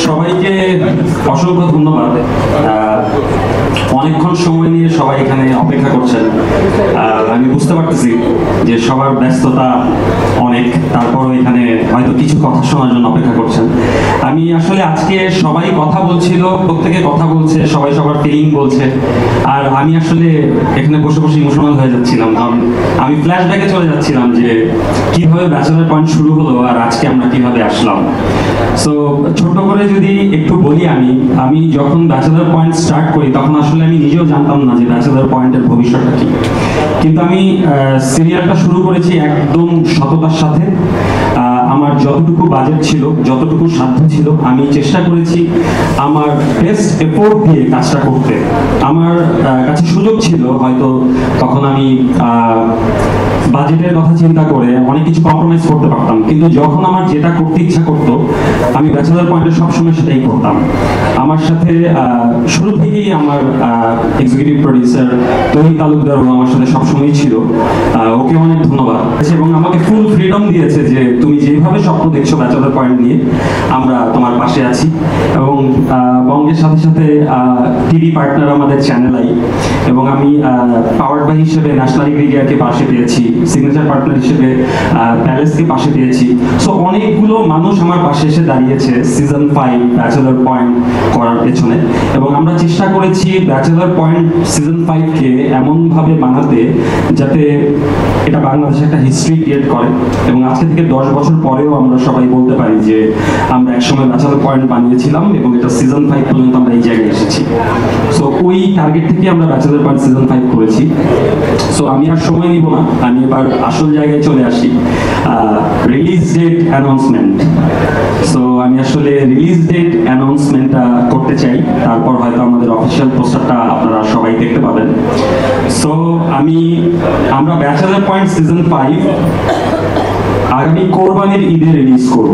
সবাইকে অসংখ্য ধন্যবাদ। অনেকক্ষণ সময় নিয়ে সবাই এখানে অপেক্ষা করছেন। আমি বুঝতে পারতেছি যে সবার ব্যস্ততা অনেক, তারপরও এখানে হয়তো কিছু কথা শোনার জন্য অপেক্ষা করছেন। আমি আসলে আজকে সবাই কথা বলছিল, প্রত্যেকে কথা বলছে, সবাই সবার ফিলিং বলছে, আর আমি আসলে এখানে বসে বসে ইমোশনাল হয়ে যাচ্ছিলাম। কারণ আমি ফ্ল্যাশব্যাকে চলে যাচ্ছিলাম যে কিভাবে ব্যাচেলার পয়েন্ট শুরু হলো আর আজকে আমরা কিভাবে আসলাম। সো ছোট করে যদি একটু বলি, আমি যখন ব্যাচেলার পয়েন্ট স্টার্ট করি তখন আসলে আমি নিজেও জানতাম না যে ব্যাচেলার পয়েন্টের ভবিষ্যৎটা কি, কিন্তু আমি সিরিয়ালটা শুরু করেছি একদম সততার সাথে। আমার যতটুকু বাজেট ছিল, যতটুকু সাধ্য ছিল, আমি চেষ্টা করেছি আমার বেস্ট এফোর্ট দিয়ে কাজটা করতে। আমার কাছে সুযোগ ছিল, হয়তো তখন আমি বাজেটের কথা চিন্তা করে অনেক কিছু কম্প্রোমাইজ করতে পারতাম, কিন্তু যখন আমার যেটা করতে ইচ্ছা করতো আমি ব্যাচেলার পয়েন্টে সবসময় সেটাই করতাম। আমার সাথে শুরু থেকেই আমার এক্সিকিউটিভ প্রডিউসার তৈরি তালুকদার আমার সাথে সবসময় ছিল, ওকে অনেক ধন্যবাদ। এবং আমাকে ফুল ফ্রিডম দিয়েছে যে তুমি যেভাবে স্বপ্ন দেখছো ব্যাচেলার পয়েন্ট নিয়ে, আমরা তোমার পাশে আছি। এবং বঙ্গের সাথে সাথে টিভি পার্টনার আমাদের চ্যানেল আই, এবং আমি পাওয়ার বাই হিসেবে ন্যাশনাল এগ্রিগেয়ারকে পাশে পেয়েছি, সিগনেচার পার্টনার হিসেবে প্যালেসকে পাশে পেয়েছি। সো অনেকগুলো মানুষ আমার পাশে এসে দাঁড়িয়েছে সিজন 5 ব্যাচেলার পয়েন্ট করার পেছনে, এবং আমরা চেষ্টা করেছি ব্যাচেলার পয়েন্ট সিজন 5-কে এমনভাবে বানাতে যাতে এটা বাংলাদেশে একটা হিস্ট্রি ক্রিয়েট করে, এবং আজকে থেকে 10 বছর পরেও আমরা সবাই বলতে পারি যে আমরা একসময় ব্যাচেলার পয়েন্ট বানিয়েছিলাম এবং এটা সিজন 5 পর্যন্ত আমরা এই জায়গায় এসেছি। সো ওই টার্গেট থেকে আমরা ব্যাচেলার পয়েন্ট সিজন 5 করেছি। সো আমি আর সময় নিব না, আমি এবার আসল জায়গায় চলে আসি, রিলিজ ডেট অ্যানাউন্সমেন্ট। সো আমি আসলে রিলিজ ডেট অ্যানাউন্সমেন্টটা করতে চাই, তারপর হয়তো আমাদের অফিসিয়াল পোস্টারটা আপনারা সবাই দেখতে পাবেন। সো আমরা ব্যাচেলার পয়েন্ট সিজন 5 আগামী কোরবানির ঈদে রিলিজ করব।